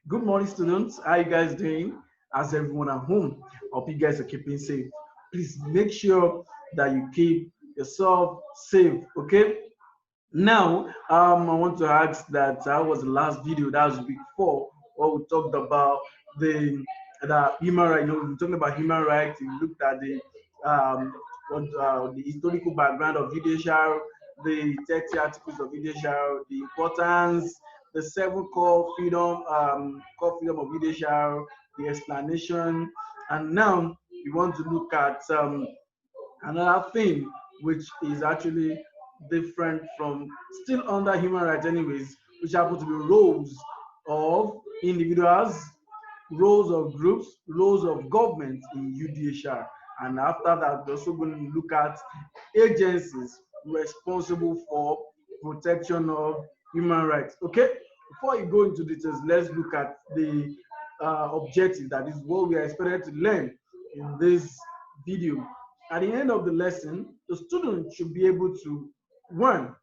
Good morning, students. How you guys doing? How's everyone at home? Hope you guys are keeping safe. Please make sure that you keep yourself safe. Okay. Now, I want to ask that was the last video. That was week 4, where we talked about the human rights. We talking about human rights. We looked at the historical background of judicial, the 30 articles of judicial, the importance, the 7 core freedom of judicial, the explanation, and now we want to look at another thing which is actually different from still under human rights anyways, which happen to be roles of individuals, roles of groups, roles of government in UDHR. And after that, we're also going to look at agencies responsible for protection of human rights. Okay, before you go into details, let's look at the objective, that is what we are expected to learn in this video. At the end of the lesson, the student should be able to, one,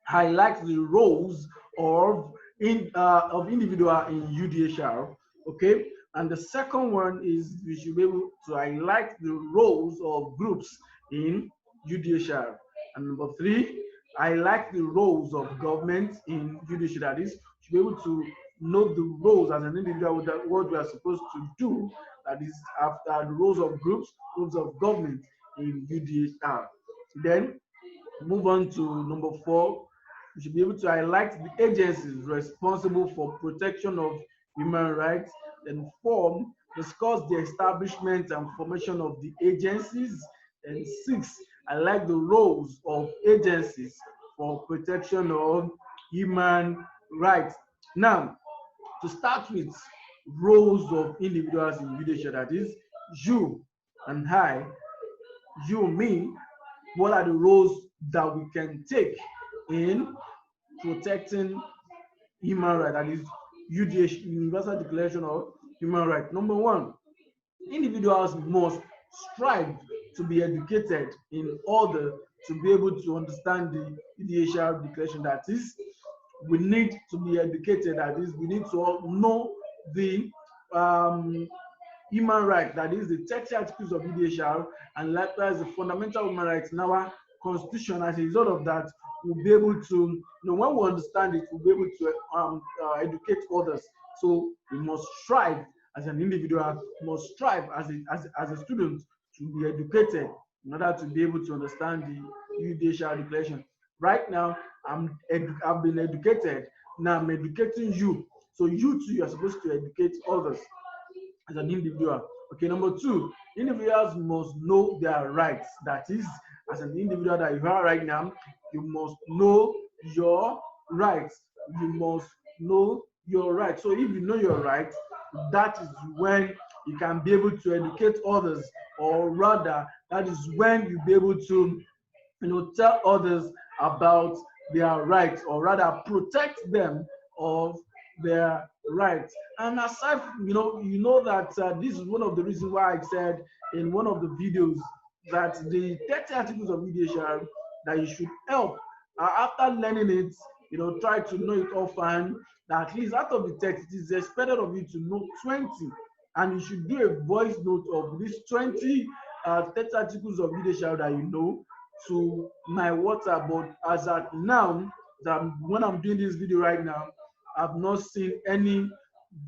highlight the roles of individual in UDHR. Okay, and the second one is we should be able to highlight the roles of groups in UDHR. And number 3, highlight the roles of government in UDHR. That is, should be able to know the roles as an individual, what we are supposed to do. That is, after the roles of groups, roles of government in UDHR. Then move on to number 4. We should be able to highlight the agencies responsible for protection of human rights. Then 4, discuss the establishment and formation of the agencies. And 6, highlight the roles of agencies for protection of human rights. Now, to start with, roles of individuals in judicial, that is, you and I, you, me, what are the roles that we can take in protecting human rights, that is UDH, Universal Declaration of Human Rights. Number 1, individuals must strive to be educated in order to be able to understand the UDHR Declaration. That is, we need to be educated. That is, we need to know the human rights, that is the 30 articles of UDHR, and likewise the fundamental human rights in our constitution. As a result of that, we'll be able to, when we understand it, we'll be able to educate others. So we must strive as an individual, must strive as a student to be educated in order to be able to understand the UDHR Declaration. Right now, I've been educated. Now I'm educating you. So you too, you are supposed to educate others as an individual. Okay, number 2, individuals must know their rights. That is, as an individual that you are right now, you must know your rights. You must know your rights. So if you know your rights, that is when you can be able to educate others, or rather, that is when you'll be able to, tell others about their rights, or rather protect them of their rights. And aside, that this is one of the reasons why I said in one of the videos that the 30 articles of UDHR, that you should help after learning it, try to know it often. That at least out of the text, it is expected of you to know 20, and you should do a voice note of these 20 30 articles of UDHR that you know to my WhatsApp. But as at now, that when I'm doing this video right now, I've not seen any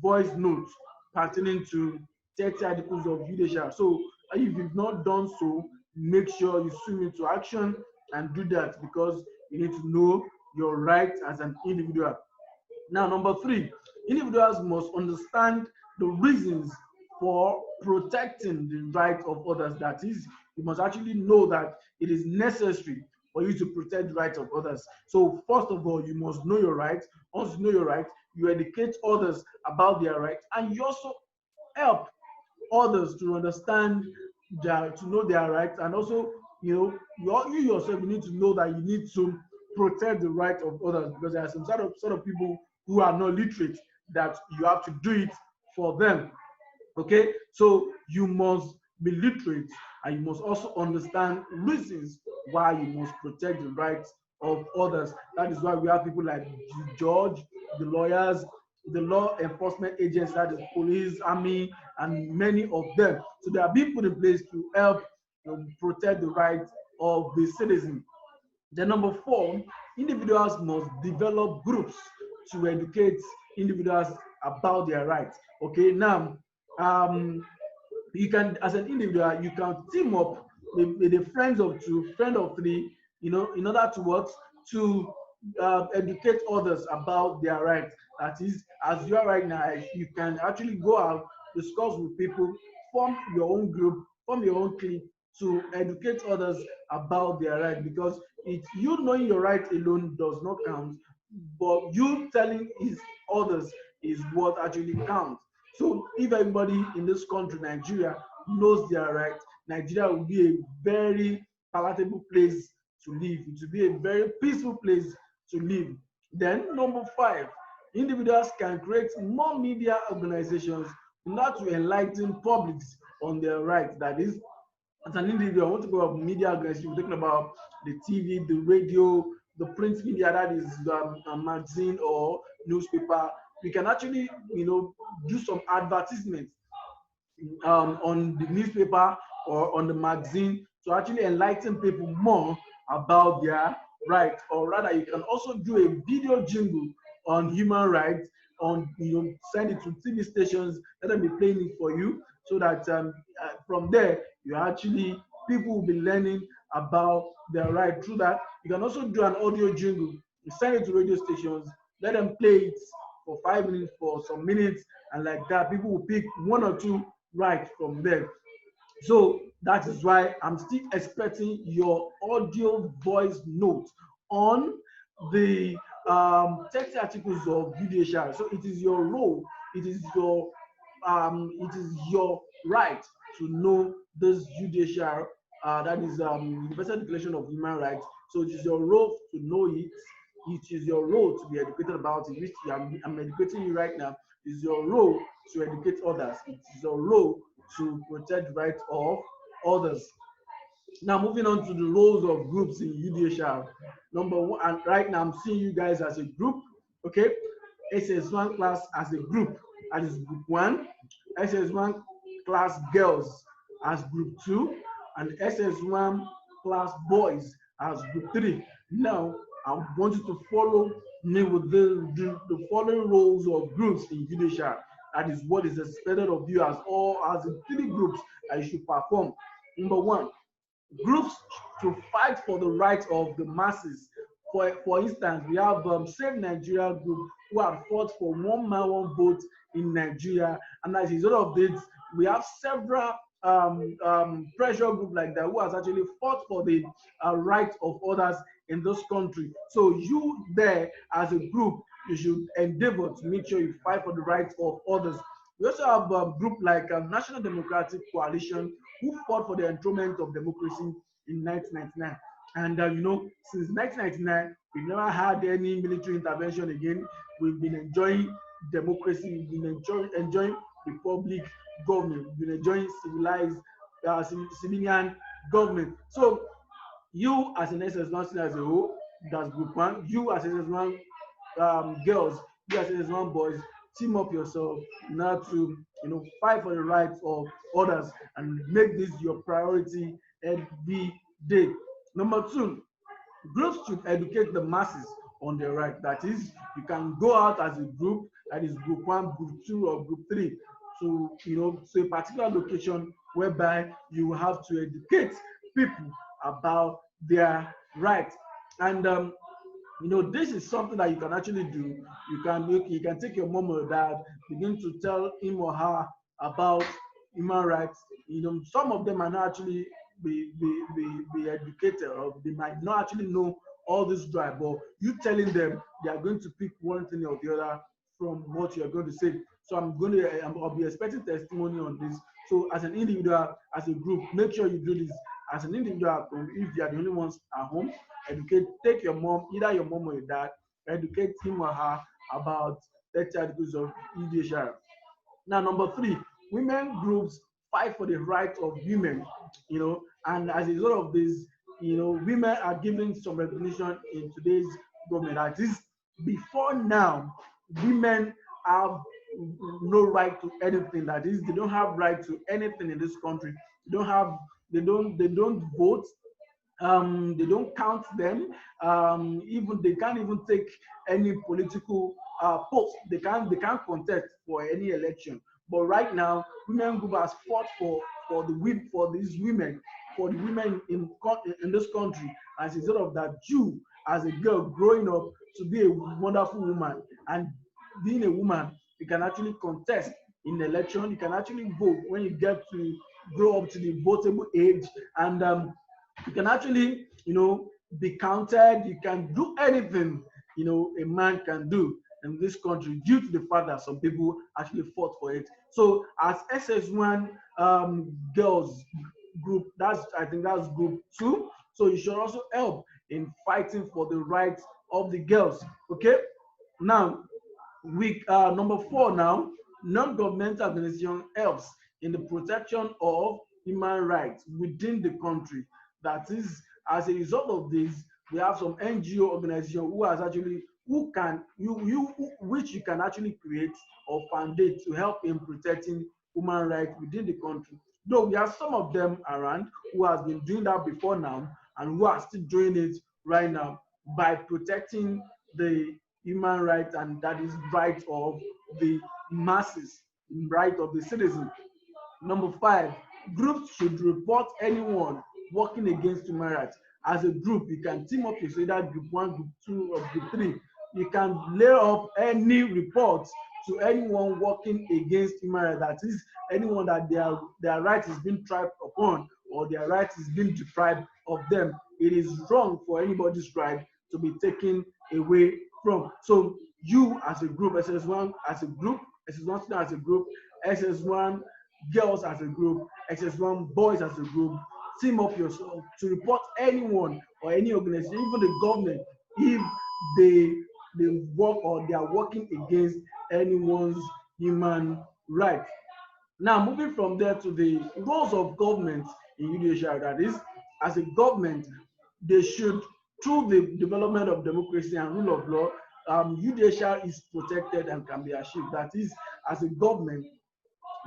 voice notes pertaining to 30 articles of UDHR. So if you've not done so, make sure you swim into action and do that, because you need to know your rights as an individual. Now, number 3, individuals must understand the reasons for protecting the rights of others. That is, you must actually know that it is necessary for you to protect the rights of others. So first of all, you must know your rights. Once you know your rights, you educate others about their rights, and you also help others to understand to know their rights. And also, you yourself, you need to know that you need to protect the rights of others, because there are some sort of people who are not literate, that you have to do it for them. Okay, so you must be literate, and you must also understand reasons why you must protect the rights of others. That is why we have people like the judge, the lawyers, the law enforcement agents, that is police, army, and many of them. So they are being put in place to help protect the rights of the citizen. Then number four, individuals must develop groups to educate individuals about their rights. Okay, now um, you can, as an individual, you can team up with the friends of two, friend of three, in order to what, to educate others about their rights. That is, as you are right now, you can actually go out, discuss with people, form your own group, form your own clique to educate others about their rights, because it's you knowing your right alone does not count, but you telling is others is what actually counts. So if everybody in this country, Nigeria, knows their rights, Nigeria will be a very palatable place to live. It will be a very peaceful place to live. Then number five, individuals can create more media organizations in order to enlighten publics on their rights. That is, as an individual, I want to go up media organization. We're talking about the TV, the radio, the print media, that is a magazine or newspaper. We can actually, do some advertisements on the newspaper or on the magazine to actually enlighten people more about their rights. Or rather, you can also do a video jingle on human rights, on send it to TV stations, let them be playing it for you, so that from there you actually, people will be learning about their right through that. You can also do an audio jingle, you send it to radio stations, let them play it for 5 minutes, for some minutes, and like that, people will pick one or two right from there. So that is why I'm still expecting your audio voice note on the 30 articles of UDHR. So it is your role, it is your right to know this UDHR, that is Universal Declaration of Human Rights. So it is your role to know it. It is your role to be educated about it, which I'm educating you right now. It is your role to educate others. It is your role to protect the rights of others. Now, moving on to the roles of groups in UDHR. Number one, and right now I'm seeing you guys as a group, okay? SS1 class as a group, that is group one. SS1 class girls as group two, and SS1 class boys as group three. Now, I want you to follow me with the following roles of groups in UDHR. That is what is expected of you as the three groups that you should perform. Number one, groups to fight for the rights of the masses. For instance, we have Save Nigeria group, who have fought for one man, one vote in Nigeria, and as a result of this, we have several pressure group like that who has actually fought for the rights of others in this country. So you there as a group, you should endeavor to make sure you fight for the rights of others. We also have a group like National Democratic Coalition, who fought for the enthronement of democracy in 1999. And since 1999, we've never had any military intervention again. We've been enjoying democracy. We've been enjoying republic government. We've been enjoying civilized civilian government. So you as an SS1 student as a whole, that's group one. You as SS1 girls, you as SS1 boys, team up yourself now to fight for the rights of others and make this your priority every day. Number two, groups should educate the masses on their right. That is, you can go out as a group, that is group one, group two, or group three, to to a particular location whereby you have to educate people about their rights. And this is something that you can actually do. You can take your mom or dad, begin to tell him or her about human rights. Some of them might not actually be educated, or they might not actually know all this drive, but you telling them, they are going to pick one thing or the other from what you are going to say. So I'll be expecting testimony on this. So as an individual, as a group, make sure you do this. As an individual, if you are the only ones at home, take your mom, either your mom or your dad, educate him or her about 30 articles of UDHR. Now, number three, women groups fight for the rights of women, and as a result of this, women are given some recognition in today's government. That is, before now, women have no right to anything. That is, they don't have right to anything in this country. They don't have, they don't vote. They don't count them. Even they can't even take any political post. They can't contest for any election. But right now, women group has fought for these women, for the women in this country. As a result of that, you as a girl growing up to be a wonderful woman, and being a woman, you can actually contest in election. You can actually vote when you get to grow up to the votable age, and you can actually, be counted. You can do anything, a man can do in this country, due to the fact that some people actually fought for it. So as SS1 girls group, I think that's group 2. So you should also help in fighting for the rights of the girls. Okay. Now, we number 4 now, non-governmental organization helps in the protection of human rights within the country. That is, as a result of this, we have some NGO organization who has actually, who can which you can actually create or foundate to help in protecting human rights within the country. Though we have some of them around who has been doing that before now, and who are still doing it right now by protecting the human rights, and that is right of the masses, right of the citizen. Number 5, groups should report anyone working against human rights. As a group, you can team up with either group 1, group 2, or group 3. You can lay up any reports to anyone working against human rights. That is, anyone that their right is being tried upon, or their right is being deprived of them. It is wrong for anybody's right to be taken away from. So you as a group, SS1 as a group, SS1 student as a group, SS1 girls as a group, SS1 boys as a group, team up yourself to report anyone or any organization, even the government, if they work or they are working against anyone's human right. Now, moving from there to the roles of government in Udhr, that is, as a government, they should, through the development of democracy and rule of law, Udhr is protected and can be achieved. That is, as a government,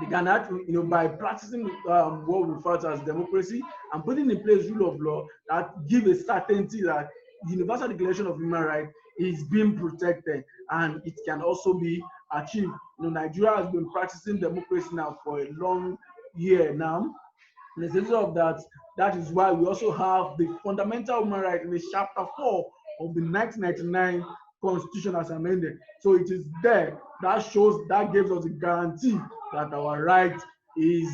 they can act, by practicing what we refer to as democracy, and putting in place rule of law that give a certainty that the Universal Declaration of Human Rights is being protected, and it can also be achieved. Nigeria has been practicing democracy now for a long year now. And as a result of that, that is why we also have the fundamental human right in the chapter 4 of the 1999 Constitution as amended. So it is there that shows, that gives us a guarantee that our right is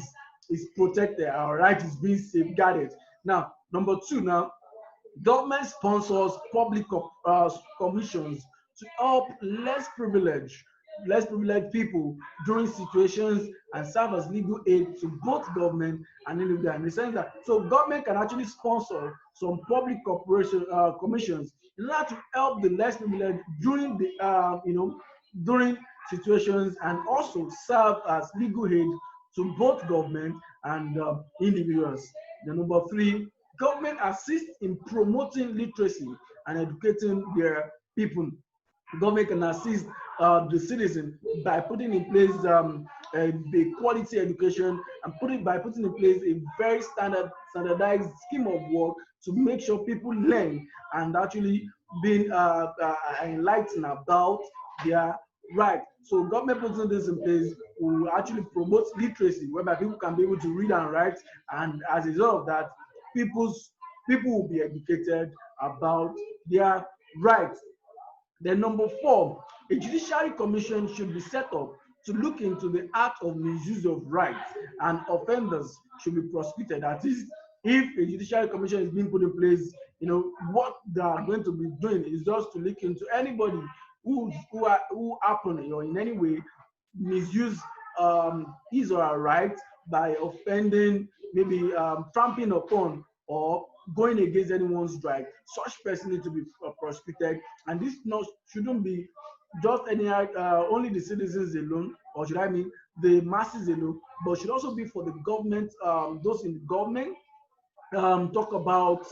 protected, our right is being safeguarded. Now, number 2 now, government sponsors public commissions to help less privileged people during situations, and serve as legal aid to both government and individual. In the sense that, so government can actually sponsor some public corporation commissions in order to help the less privileged during the during situations, and also serve as legal aid to both government and individuals. The number 3, government assists in promoting literacy and educating their people. Government can assist the citizen by putting in place the quality education, and by putting in place a very standardized scheme of work to make sure people learn and actually being enlightened about their right. So government putting this in place will actually promote literacy, whereby people can be able to read and write, and as a result of that, people will be educated about their rights. Then number 4, a judiciary commission should be set up to look into the act of misuse of rights, and offenders should be prosecuted. That is, if a judiciary commission is being put in place, what they are going to be doing is just to look into anybody who happen or in any way misuse his or her rights by offending, maybe trampling upon or going against anyone's right. Such person needs to be prosecuted, and this shouldn't be just any only the citizens alone, or should I mean the masses alone, but should also be for the government, those in the government. Talk about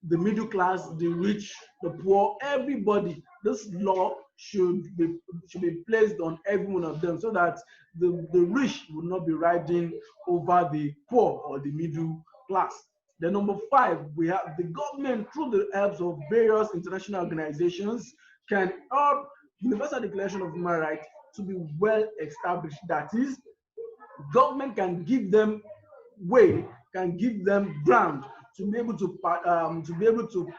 the middle class, the rich, the poor, everybody. This law should be placed on every one of them, so that the rich will not be riding over the poor or the middle class. Then number 5, we have the government through the helps of various international organizations can help Universal Declaration of Human Rights to be well established. That is, government can give them way, can give them ground to be able to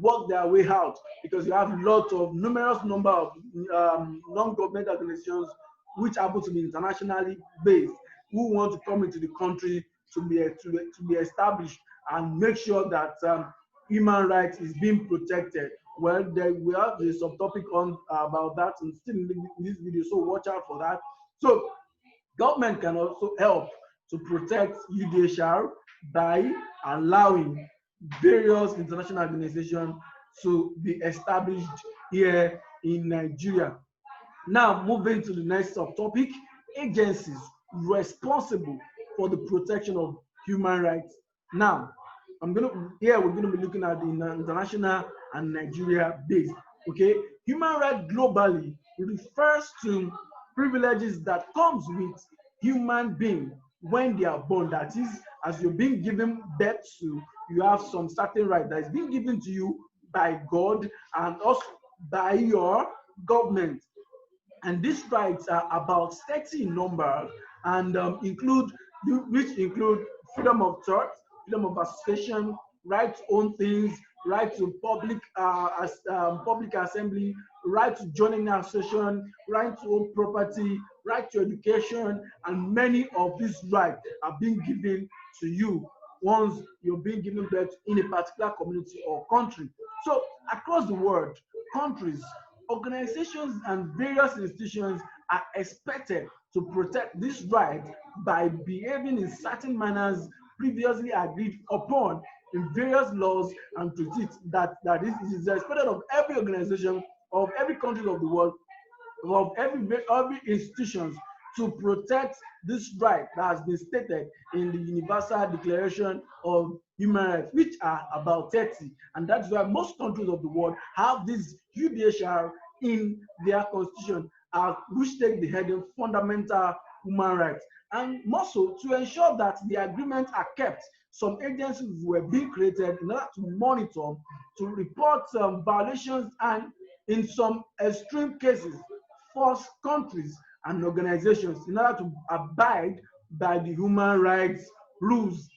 work their way out, because you have lots of numerous number of non-government organizations which happen to be internationally based, who want to come into the country to be established and make sure that human rights is being protected. Well, there we have the subtopic on about that and still in this video, so watch out for that. So government can also help to protect UDHR by allowing various international organizations to be established here in Nigeria. Now, moving to the next subtopic, agencies responsible for the protection of human rights. Now, we're gonna be looking at the international and Nigeria based. Okay, human rights globally refers to privileges that comes with human being when they are born. That is, as you're being given birth to, you have some certain right that is being given to you by God and also by your government. And these rights are about 30 in number and include freedom of thought, freedom of association, right to own things, right to public assembly, right to join an association, right to own property, right to education, and many of these rights are being given to you once you're being given birth in a particular community or country. So across the world, countries, organizations, and various institutions are expected to protect this right by behaving in certain manners previously agreed upon in various laws and treaties. That is expected of every organization, of every country of the world, of every institutions to protect this right that has been stated in the Universal Declaration of Human Rights, which are about 30. And that's why most countries of the world have this UDHR in their constitution, which take the heading fundamental human rights. And more so, to ensure that the agreements are kept, some agencies were being created in order to monitor, to report violations, and in some extreme cases, force countries and organizations in order to abide by the human rights rules.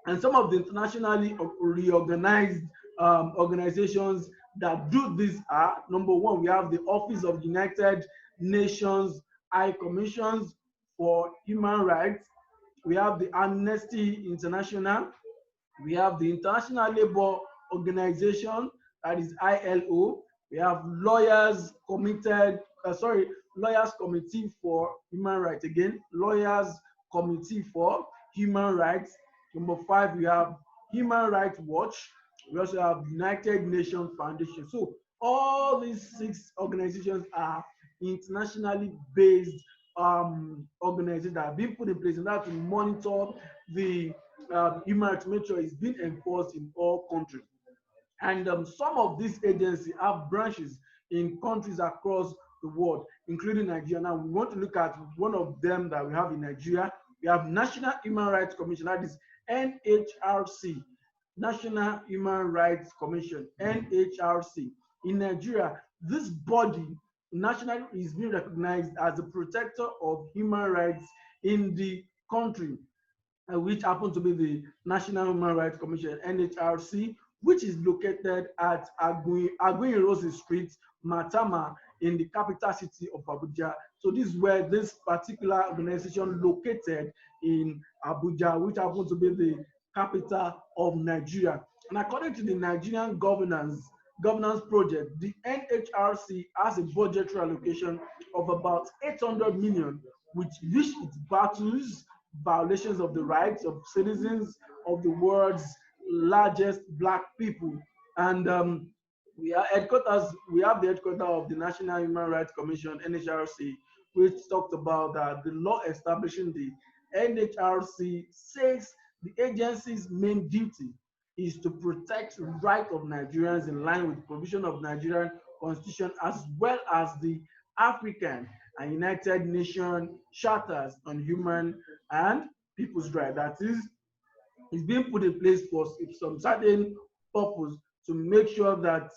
And some of the internationally reorganized organizations that do this are: number 1, we have the Office of United Nations High Commissions for Human Rights. We have the Amnesty International. We have the International Labour Organization, that is ILO. We have Lawyers Committee for Human Rights. Again, Lawyers Committee for Human Rights. Number 5, we have Human Rights Watch. We also have United Nations Foundation. So all these 6 organizations are internationally based organizations that have been put in place in order to monitor the human rights, to make sure it's being enforced in all countries. And some of these agencies have branches in countries across the world, including Nigeria. Now, we want to look at one of them that we have in Nigeria. We have National Human Rights Commission, that is NHRC, National Human Rights Commission, NHRC. In Nigeria, this body nationally is being recognized as a protector of human rights in the country, which happens to be the National Human Rights Commission, NHRC, which is located at Aguiyi Street, Matama, in the capital city of Abuja. So this is where this particular organization located in Abuja, which happens to be the capital of Nigeria. And according to the Nigerian governance project, the NHRC has a budgetary allocation of about 800 million, which it battles violations of the rights of citizens of the world's largest Black people. And we have the headquarters of the National Human Rights Commission, NHRC, which talked about that the law establishing the NHRC says the agency's main duty is to protect the rights of Nigerians in line with the provision of Nigerian Constitution, as well as the African and United Nations charters on human and people's rights. That is, it's being put in place for some certain purpose to make sure that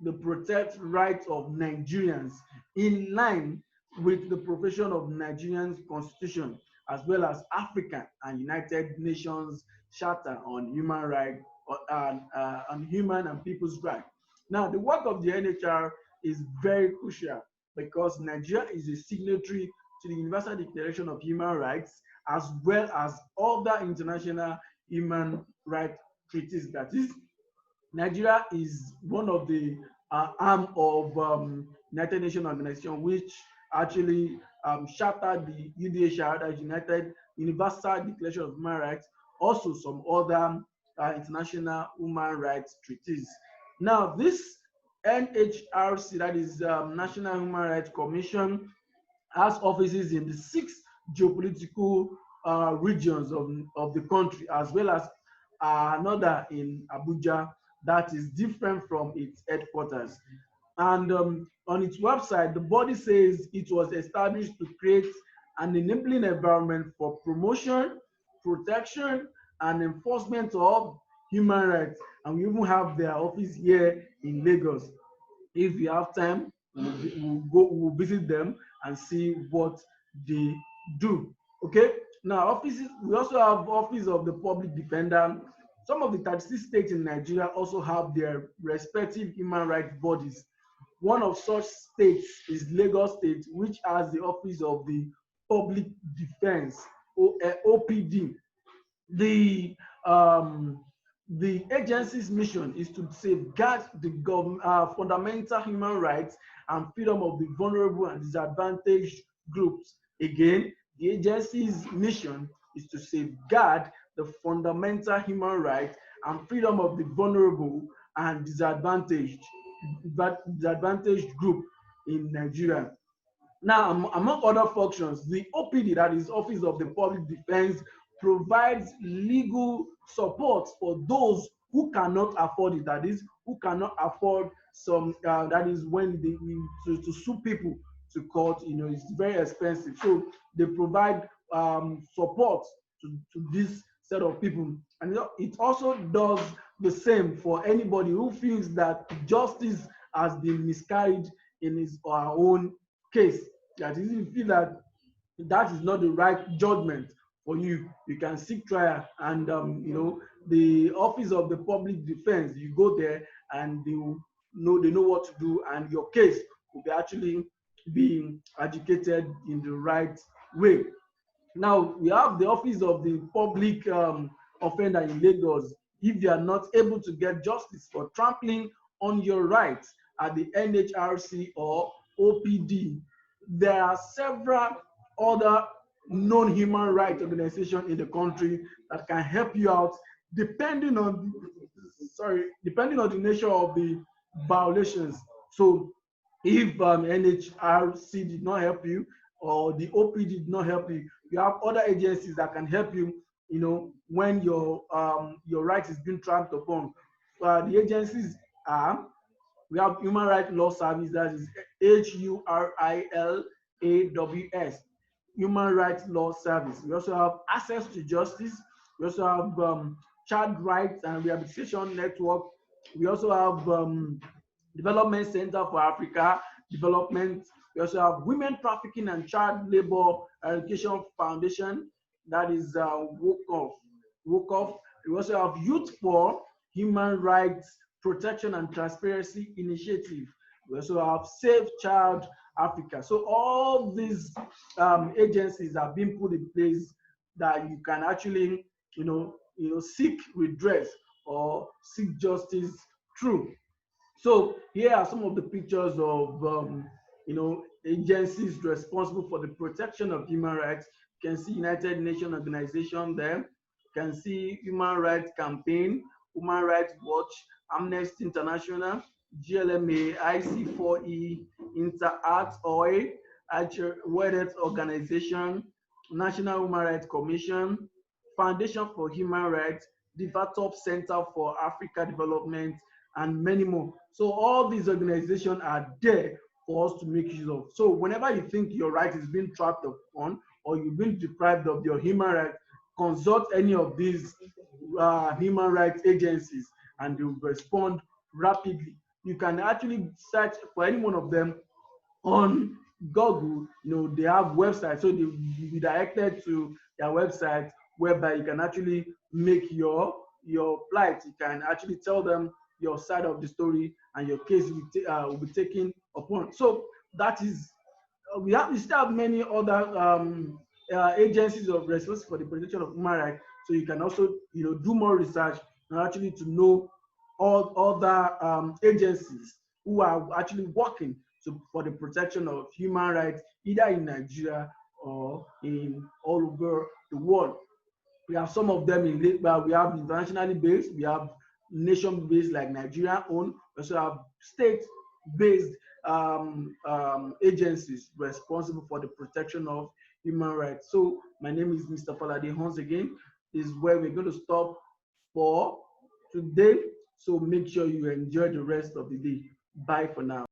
they protect rights of Nigerians in line with the provision of Nigerian's constitution, as well as African and United Nations Charter on human rights on human and people's rights. Now, the work of the NHR is very crucial because Nigeria is a signatory to the Universal Declaration of Human Rights, as well as other international human rights treaties. That is, Nigeria is one of the arm of United Nations Organization, which actually chartered the UDH, that is United Universal Declaration of Human Rights, also some other international human rights treaties. Now, this NHRC, that is National Human Rights Commission, has offices in the 6 geopolitical regions of the country, as well as another in Abuja that is different from its headquarters. And on its website, the body says it was established to create an enabling environment for promotion, protection, and enforcement of human rights. And we even have their office here in Lagos. If we have time, we'll visit them and see what they do. Okay. Now, offices, we also have office of the public defender. Some of the 36 states in Nigeria also have their respective human rights bodies. One of such states is Lagos State, which has the office of the public defense, OPD. The the agency's mission is to safeguard the fundamental human rights and freedom of the vulnerable and disadvantaged groups. Again, the agency's mission is to safeguard the fundamental human rights and freedom of the vulnerable and disadvantaged group in Nigeria. Now, among other functions, the OPD, that is Office of the Public Defense, provides legal support for those who cannot afford it. That is, who cannot afford some. That is when they to sue people to court. You know, it's very expensive. So they provide support to this set of people, and it also does the same for anybody who feels that justice has been miscarried in his or her own case. That is, if you feel that that is not the right judgment for you, you can seek trial, and the office of the public defense, you go there and they know what to do, and your case will be actually being adjudicated in the right way. Now, we have the office of the public offender in Lagos. If you are not able to get justice for trampling on your rights at the NHRC or OPD, there are several other known human rights organizations in the country that can help you out, depending on the nature of the violations. So if NHRC did not help you, or the OPD did not help you, you have other agencies that can help you, when your right is being trampled upon. The agencies are, we have Human Rights Law Service, that is HURILAWS, Human Rights Law Service. We also have Access to Justice. We also have Child Rights and Rehabilitation Network. We also have Development Center for Africa Development. We also have Women Trafficking and Child Labor Eradication Foundation, that is WOCOF. We also have Youth for Human Rights Protection and Transparency Initiative. We also have Save Child Africa. So all these agencies have been put in place that you can actually, seek redress or seek justice through. So here are some of the pictures of, agencies responsible for the protection of human rights. You can see United Nations Organization there. You can see Human Rights Campaign, Human Rights Watch, Amnesty International, GLMA, IC4E, InterArt, OI, World Health Organization, National Human Rights Commission, Foundation for Human Rights, Divatop Center for Africa Development, and many more. So all these organizations are there for us to make use of. So whenever you think your right is being trapped upon or you've been deprived of your human right, consult any of these human rights agencies and they will respond rapidly. You can actually search for any one of them on Google. They have websites, so they will be directed to their website whereby you can actually make your plight. You can actually tell them your side of the story, and your case will be taken upon. So that is we still have many other agencies of responsible for the protection of human rights. So you can also do more research and actually to know all other agencies who are actually working for the protection of human rights, either in Nigeria or in all over the world. We have some of them in labor. We have internationally based, we have nation based like Nigeria own. We also have state based agencies responsible for the protection of human rights. So my name is Mr. Falade. Once again, this is where we're going to stop for today. So make sure you enjoy the rest of the day. Bye for now.